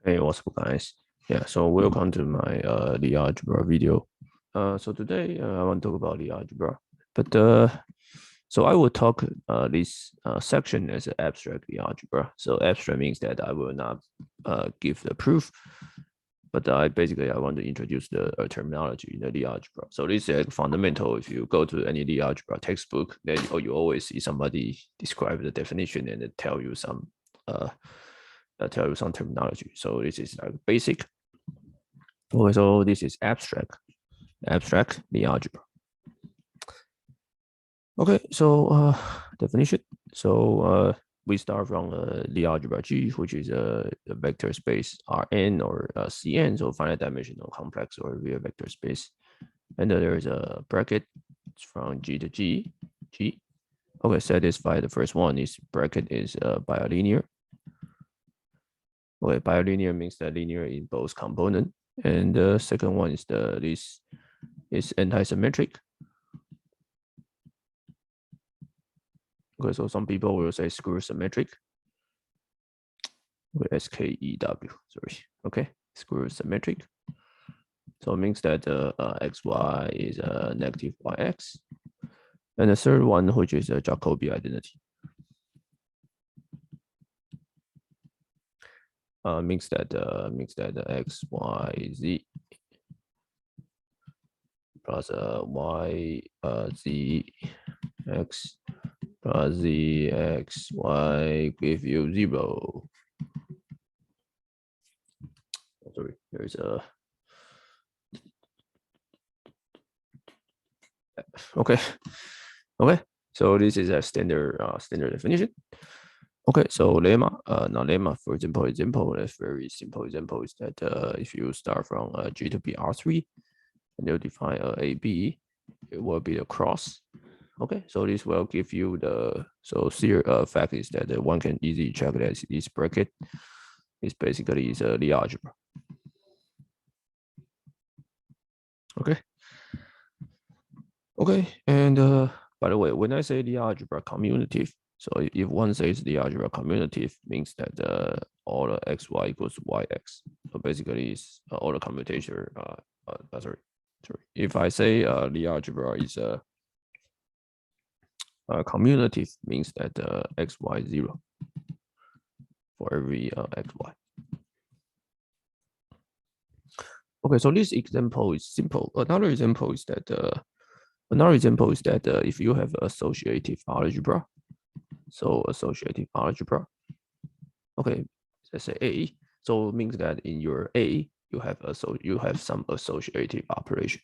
Hey, what's up, guys? Yeah, so welcome to my the algebra video. So today I want to talk about the algebra, but so I will talk this section as an abstract the algebra. So abstract means that I will not give the proof, but I want to introduce the terminology in the algebra. So this is fundamental. If you go to any the algebra textbook, then you always see somebody describe the definition and tell you some terminology. So this is like basic. Okay, so this is abstract the algebra. Okay, so definition. So we start from the algebra G, which is a vector space Rn or Cn, so finite dimensional complex or real vector space. And there is a bracket from G to G. Okay, satisfy the first one is bracket is bilinear. Okay, bilinear means that linear in both component. And the second one is this is anti-symmetric. Okay, so some people will say skew symmetric. Okay, SKEW, sorry. Okay, skew symmetric. So it means that XY is negative YX. And the third one, which is a Jacobi identity. Means that X, Y, Z plus Y, Z, X plus Z, X, Y give you 0. Oh, sorry, there's a okay. So this is a standard definition. Okay, so lemma. Now lemma, for example, that's very simple example is that if you start from G to B R3 and you define AB, it will be the cross. Okay, so this will give you the fact is that one can easily check that this bracket is basically the algebra. Okay, and by the way, when I say the algebra commutative, so if one says the algebra commutative, means that all the xy equals yx. So basically, it's all the commutation. Sorry. If I say the algebra is commutative, means that xy 0 for every xy. Okay, so this example is simple. Another example is that if you have associative algebra, so associative algebra. Okay, let's say A. So it means that in your A, you have some associative operation.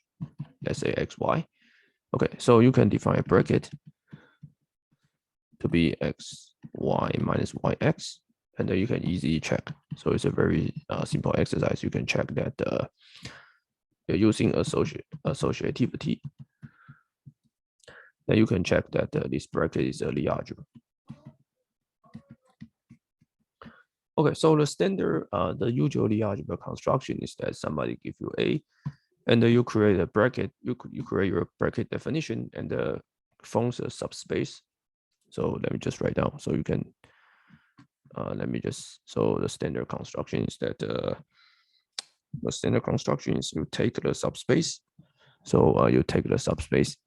Let's say xy. Okay, so you can define a bracket to be xy minus yx, and then you can easily check. So it's a very simple exercise. You can check that you're using associativity. Then you can check that this bracket is a Lie algebra. Okay, so the standard, the usual Lie algebra construction is that somebody give you A, and you create a bracket. You create your bracket definition and forms a subspace. So let me just write down. So you can so the standard construction is that you take the subspace. So you take the subspace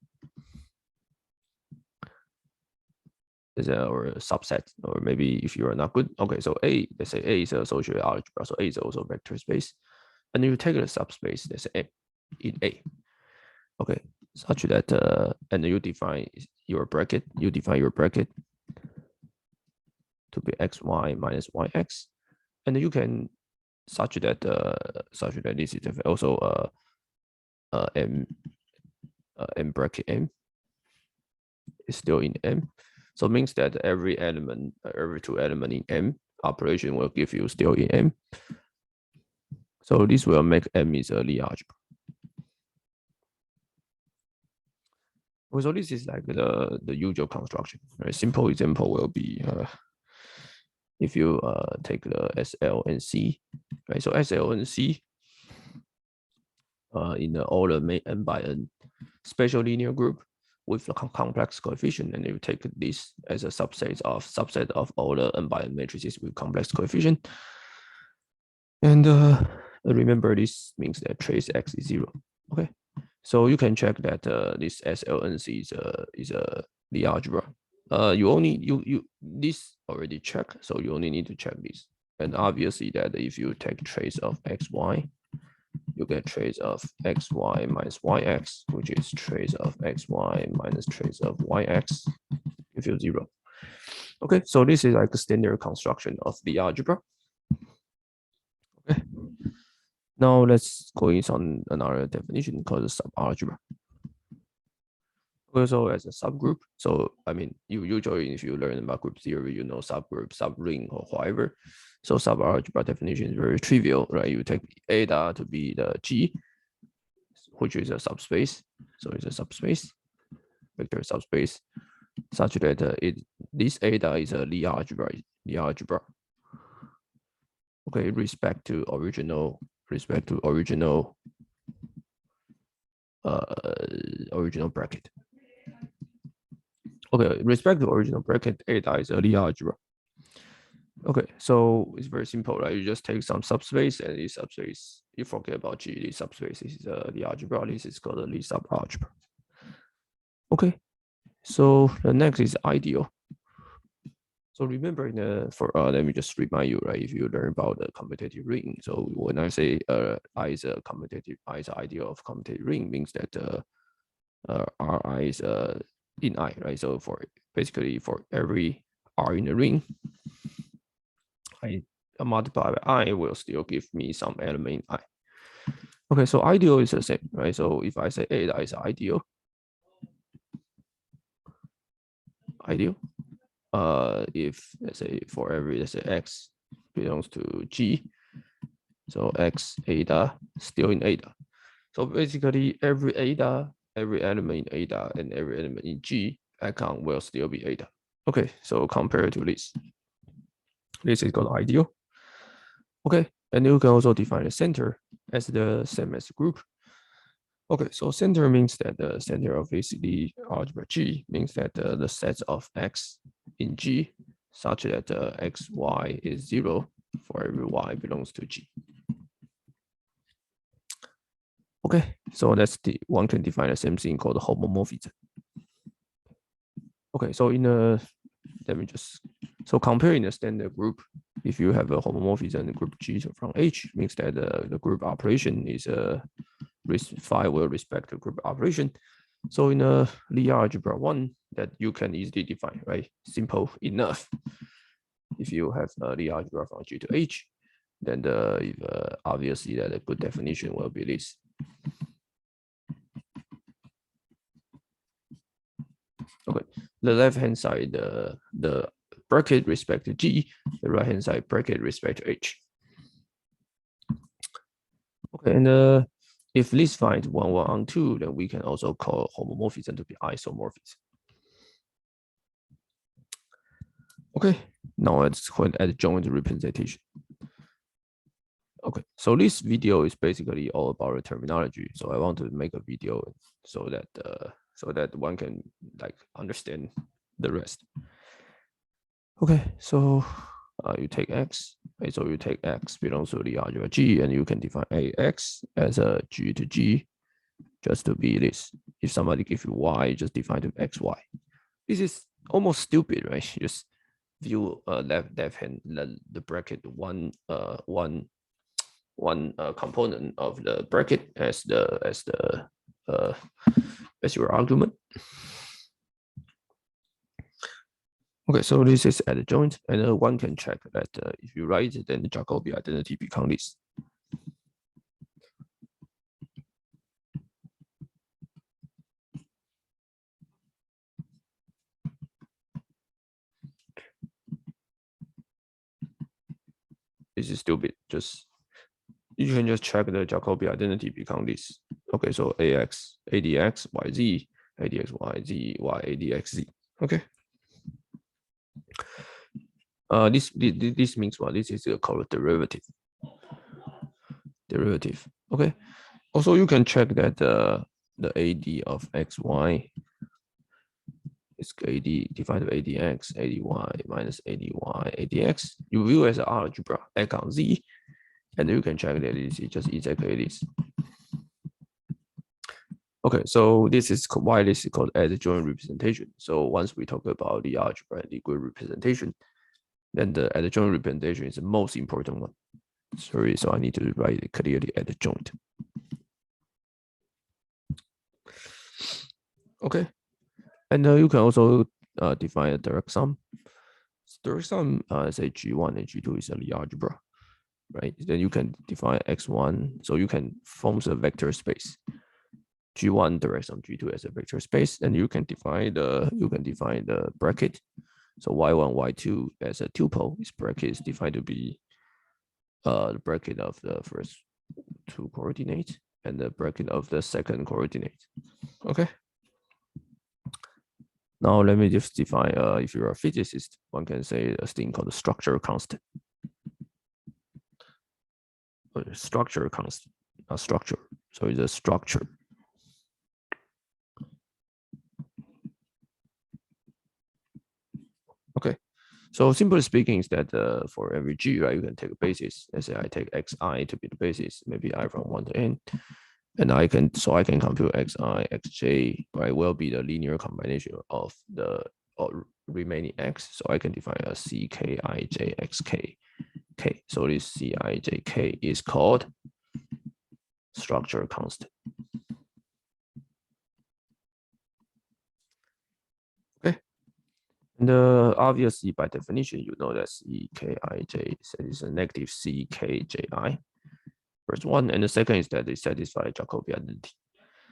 is or a subset, or maybe if you are not good. Okay, so A, let's say A is associative algebra, so A is also vector space, and you take the subspace, let's say A in A. Okay, such that and you define your bracket. You define your bracket to be xy minus yx, and you can such that this is also m bracket m is still in M. So it means that every two element in M operation will give you still in M. So this will make M is a Lie algebra. So this is like the usual construction. A simple example will be if you take the SL and C, right? So SL and C in all the n by n special linear group with the complex coefficient, and you take this as a subset of all the n by n matrices with complex coefficient. And remember, this means that trace x is 0. Okay, so you can check that this SLNC is a Lie algebra. You this already check, so you only need to check this. And obviously that if you take trace of xy, you get trace of xy minus yx, which is trace of xy minus trace of yx, give you 0. Okay, so this is like a standard construction of the algebra. Okay. Now let's go in on another definition called subalgebra. Also as a subgroup, so I mean, you usually if you learn about group theory, you know subgroup, subring, or whatever. So subalgebra definition is very trivial, right? You take eta to be the G, which is a subspace. So it's a subspace, vector subspace, such that this eta is a Lie algebra. Okay, respect to original bracket. Okay, respect to original bracket, eta is a Lie algebra. Okay, so it's very simple, right? You just take some subspace, and this subspace, you forget about G, this subspace is the algebra. This is called the Lie subalgebra. Okay, so the next is ideal. So remember, let me just remind you, right? If you learn about the commutative ring, so when I say I is a ideal of commutative ring, means that Ri is in I, right? So basically for every R in the ring, I multiply by I will still give me some element in I. Okay, so ideal is the same, right? So if I say eta is ideal, if let's say for every x belongs to G, so x eta still in eta. So basically every element in eta and every element in G account will still be eta. Okay, so compared to this is called ideal. Okay, and you can also define the center as the same as the group. Okay, so center means that the center of the algebra G means that the sets of x in G such that xy is 0 for every y belongs to G. Okay, so that's one can define the same thing called homomorphism. Okay, so so comparing the standard group, if you have a homomorphism in group G from H, means that the group operation is phi will respect the group operation. So in a Lie algebra 1 that you can easily define, right? Simple enough. If you have a Lie algebra from G to H, then obviously that a good definition will be this. Okay, the left hand side the bracket respect to G, the right hand side bracket respect to H. Okay, and if this finds 1, 1 on 2, then we can also call homomorphism to be isomorphism. Okay, now let's go ahead and join the representation. Okay, so this video is basically all about the terminology. So I want to make a video so that one can like understand the rest. Okay, so you take x, right? So you take x belongs to the algebra G, and you can define ax as a G to G, just to be this. If somebody gives you y, just define to xy. This is almost stupid, right? Just view left hand the bracket one component of the bracket as your argument. Okay, so this is at the joint, and one can check that if you write it, then the Jacobi identity becomes this. This is stupid. You can just check the Jacobi identity become this. Okay, so ax, adx, yz, adx, yz, y, adx, z. Okay. This means what? This is called derivative. Okay. Also, you can check that the ad of xy is ad divided by adx, ady minus ady, adx. You view as an algebra x on z. and you can check that it's just exactly this. Okay, so this is why this is called adjoint representation. So once we talk about the algebra and the group representation, then the adjoint representation is the most important one. Sorry, so I need to write it clearly adjoint. Okay, and you can also define a direct sum. Direct sum, say G1 and G2 is a Lie algebra, right? Then you can define X1, so you can form a vector space. G1 direct sum G2 as a vector space, and you can define the bracket. So Y1, Y2 as a tuple. This bracket is defined to be the bracket of the first two coordinates and the bracket of the second coordinate. Okay. Now let me just define. If you're a physicist, one can say a thing called the structure constant. Structure constant, not structure. So it's a structure. Okay. So simply speaking is that for every G, right, you can take a basis. Let's say I take Xi to be the basis, maybe I from 1 to n. And I can compute Xi, Xj, right, will be the linear combination of the remaining X. So I can define a Ck, Ij, Xk, K. So this Cij, is called structure constant. Okay. And obviously, by definition, you know that Ckij is a negative Ckji. First one, and the second is that they satisfy Jacobi identity.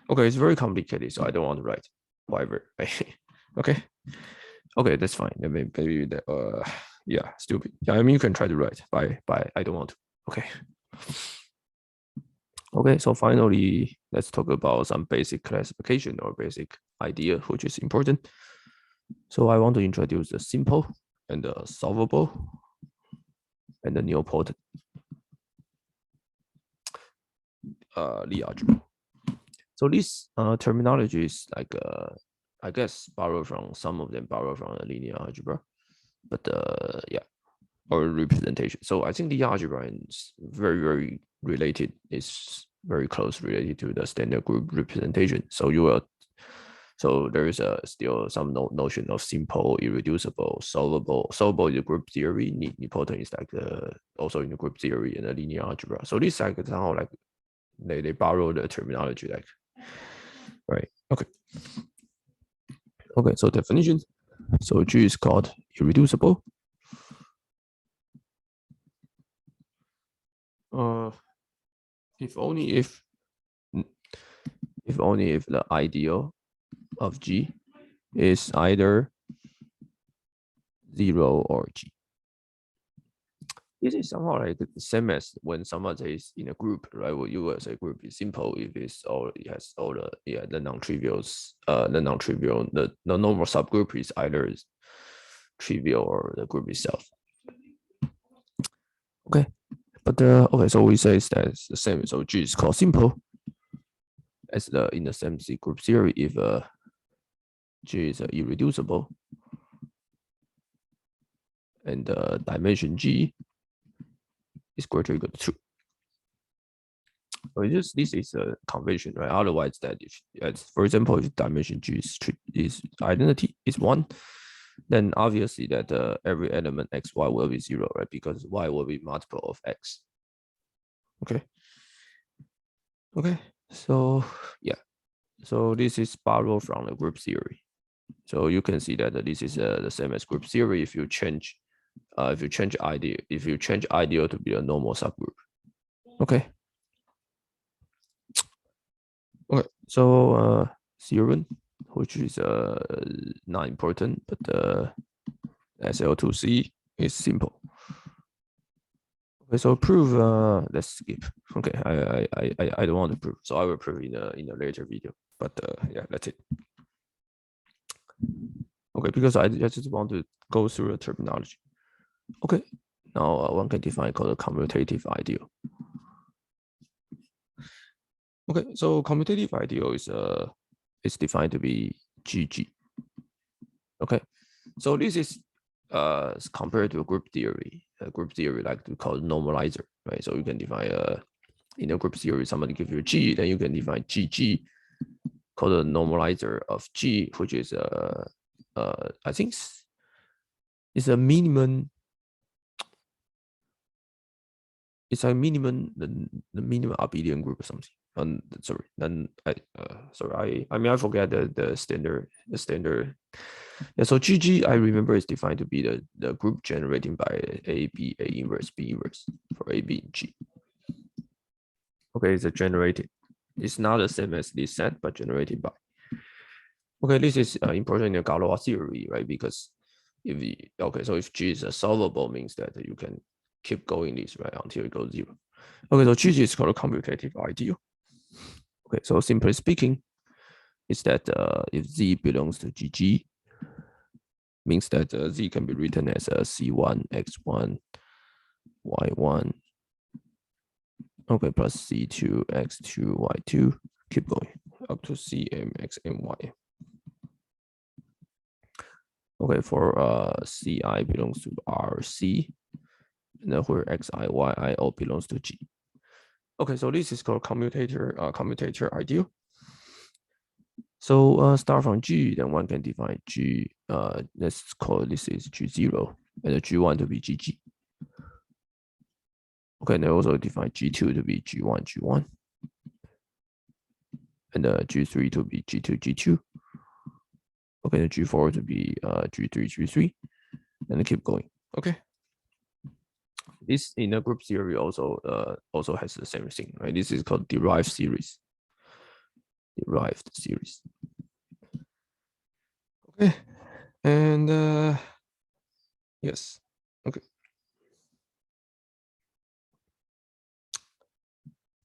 Okay, it's very complicated, so I don't want to write. However, okay, that's fine. I mean, maybe that yeah, stupid. Yeah, I mean, you can try to write, but I don't want to. Okay. Okay, so finally, let's talk about some basic classification or basic idea, which is important. So I want to introduce the simple and the solvable and the nilpotent Lie algebra. So this terminology is like I guess borrowed from some of them borrowed from the linear algebra, but yeah, or representation. So I think the algebra is very related. It's very close related to the standard group representation. So there is still some notion of simple, irreducible, solvable. Solvable is the group theory. Nilpotent is like also in the group theory and the linear algebra. So this like somehow like they borrow the terminology like right. Okay. Okay. So definition. So G is called irreducible. If only if the ideal of G is either 0 or G. This is somehow like the same as when someone says in a group, right? Well, you will say group is simple if it has all the non-trivials, the normal subgroup is either trivial or the group itself. Okay, but okay, so we say that it's the same. So G is called simple as in the same C group theory if G is irreducible and dimension G is greater or equal to 2. So this is a convention, right? Otherwise, that if, for example, if dimension G is identity is 1, then obviously that every element xy will be 0, right? Because y will be multiple of x. Okay. Okay. So yeah. So this is borrowed from the group theory. So you can see that this is the same as group theory if you change ideal to be a normal subgroup. Okay. Okay. So theorem, which is not important, but SL2C is simple. Okay, so prove. Let's skip. Okay, I don't want to prove, so I will prove in a later video. But yeah, that's it. Okay, because I just want to go through the terminology. Okay, now one can define called a commutative ideal. Okay, so commutative ideal is defined to be GG. Okay, so this is compared to a group theory. A group theory like to call it normalizer, right? So you can define in a group theory, somebody give you a G, then you can define GG, called a normalizer of G, which is I think it's a minimum. It's a minimum, the minimum abelian group or something. Sorry, then I mean I forget the standard. Yeah, so GG I remember is defined to be the group generating by A, B, A inverse, B inverse for A, B, and G. Okay, it's a generated. It's not the same as this set, but generated by. Okay, this is important in the Galois theory, right? Because so if G is a solvable, means that you can keep going this, right, until it goes 0. Okay, so GG is called a commutative ideal. Okay, so simply speaking, is that if Z belongs to GG, means that Z can be written as a C1, X1, Y1, okay, plus C2, X2, Y2, keep going up to CM, XM, Y. Okay, for CI belongs to RC, and then where XI, YI all belongs to G. Okay, so this is called commutator ideal. So start from G, then one can define G. Let's call this is G0, and the G1 to be GG. Okay, and then also define G2 to be G1, G1, and G3 to be G2, G2. Okay, and G4 to be G3, G3, and then keep going. Okay. This in a group theory also has the same thing, right? This is called derived series. Derived series. Okay, and yes, okay.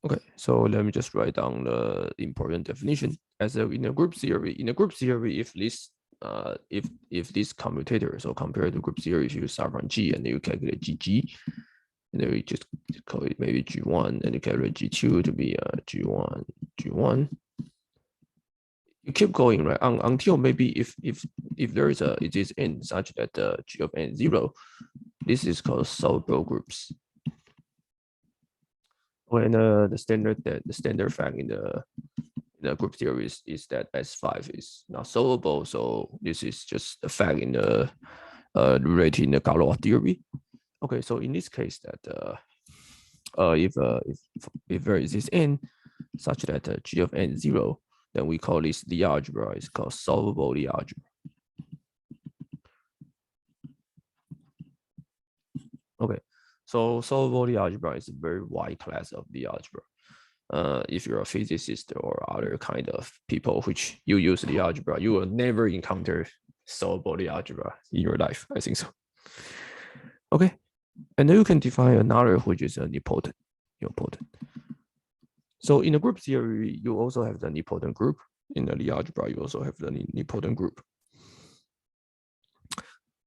Okay, so let me just write down the important definition. In a group theory, if this commutator, so compared to group theory, if you start from G and then you calculate GG, and then we just call it maybe G1, and you calculate G2 to be G1, G1. You keep going, right? Until maybe if there is it is n such that G of n is 0, this is called solvable groups. When the standard fact in the group theory is that S5 is not solvable, so this is just a fact in the related in the Galois theory. Okay, so in this case that if there is n such that G of n is 0, then we call this the algebra is called solvable the algebra. Okay, so solvable the algebra is a very wide class of the algebra. If you're a physicist or other kind of people which you use the algebra, you will never encounter solvable the algebra in your life. I think so. Okay, and then you can define another which is a nilpotent. So in the group theory, you also have the nilpotent group. In the algebra, you also have the nilpotent group.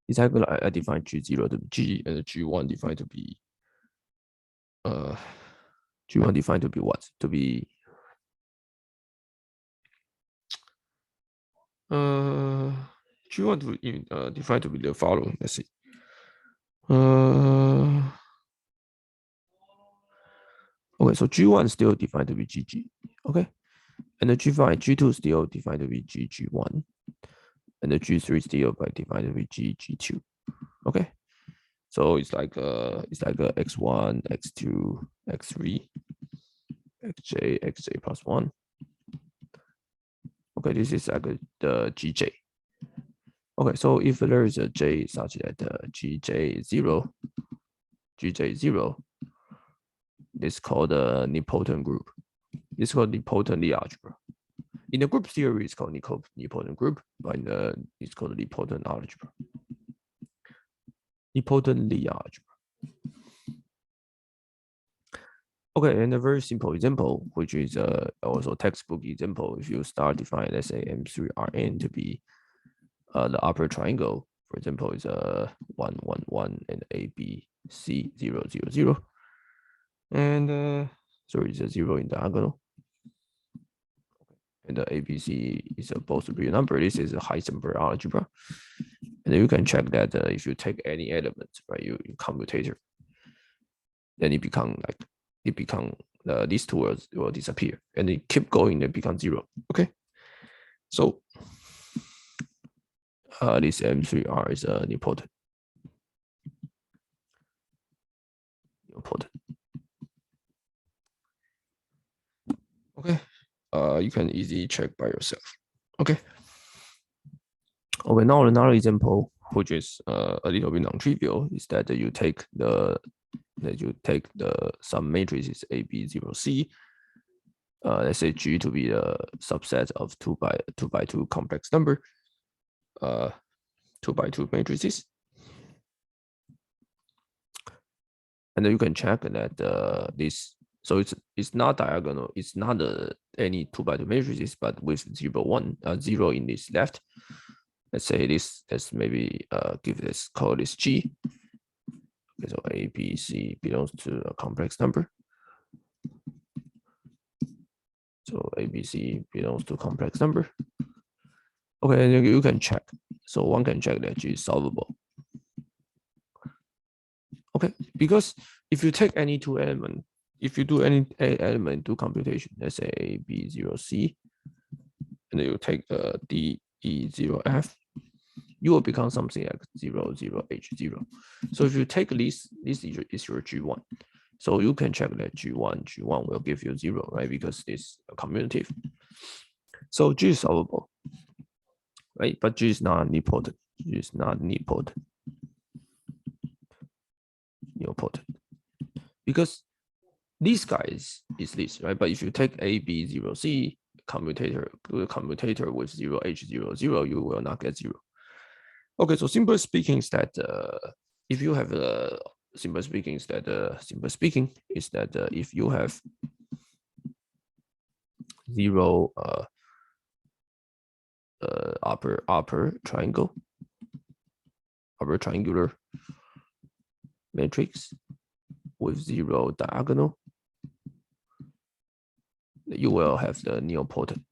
Exactly, I define G0 to be G, and the G1 defined to be G1 defined to be what? To be G1 to defined to be the following. Let's see. Okay, so G1 still defined to be GG. Okay, and the G2 still defined to be GG1, and the G3 still defined to be GG2. Okay, so it's like a X1, X2, X3, Xj plus 1. Okay, this is like the Gj. Okay, so if there is a J such that Gj is 0, it's called a nilpotent group. It's called nilpotent algebra. In the group theory, it's called nilpotent group, but it's called nilpotent algebra. Nilpotent algebra. Okay, and a very simple example, which is also textbook example. If you start define, let's say M3Rn to be the upper triangle, for example, is 1, 1, 1, and A, B, C, 0, 0, 0. And sorry, it's a 0 in diagonal. And the ABC is both real number. This is a Heisenberg algebra. And you can check that if you take any element, right, you commutator, then it become these two words will disappear, and it keep going, it becomes 0. Okay, so this M3R is nilpotent. Okay, you can easily check by yourself. Okay. Okay, now another example, which is a little bit non-trivial, is that you take some matrices A, B, 0, C. Let's say G to be the subset of 2 by 2 complex number, 2 by 2 matrices, and then you can check that this. So it's not diagonal. It's not any 2 by 2 matrices, but with 0, 1, 0 in this left. Let's say this. Let's maybe call this G. Okay, so A, B, C belongs to a complex number. So A, B, C belongs to complex number. Okay, and you can check. So one can check that G is solvable. Okay, because if you take any two element, if you do any element to computation, let's say A, B, 0, C, and then you take D, E, 0, F, you will become something like 0, 0, H, 0. So if you take this is your G1. So you can check that G1 will give you 0, right? Because this is commutative. So G is solvable, right? But G is not nilpotent. G is not nilpotent. Because this guy is this, right? But if you take A, B, 0, C, commutator with 0, H, 0, 0, you will not get 0. Okay, so simple speaking is that if you have simple speaking is that if you have 0 upper triangular matrix with 0 diagonal, you will have the nilpotent.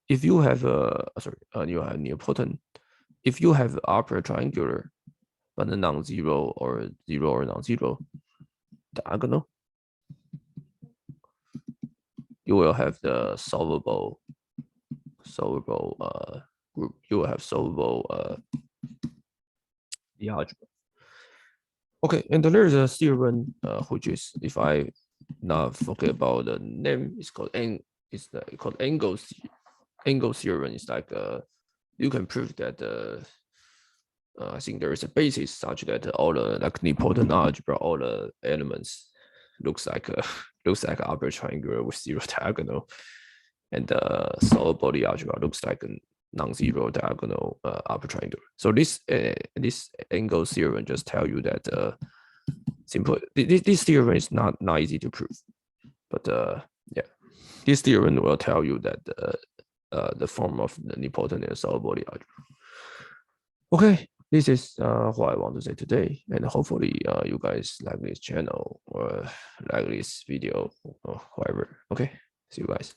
If you have you have nilpotent. If you have upper triangular but non-zero or 0 or non-zero diagonal, you will have the solvable group. You will have solvable the algebra. Okay, and there is a theorem which is, if I not forget about the name, it's called called angle theorem. It's like you can prove that I think there is a basis such that all the like nilpotent algebra, all the elements looks like upper triangular with 0 diagonal, and the solvable algebra looks like a non-zero diagonal upper triangle. So this angle theorem just tell you that this theorem is not easy to prove, but yeah, this theorem will tell you that the form of the nilpotent and solvable algebra. Okay, this is what I want to say today, and hopefully you guys like this channel or like this video or whatever. Okay, see you guys.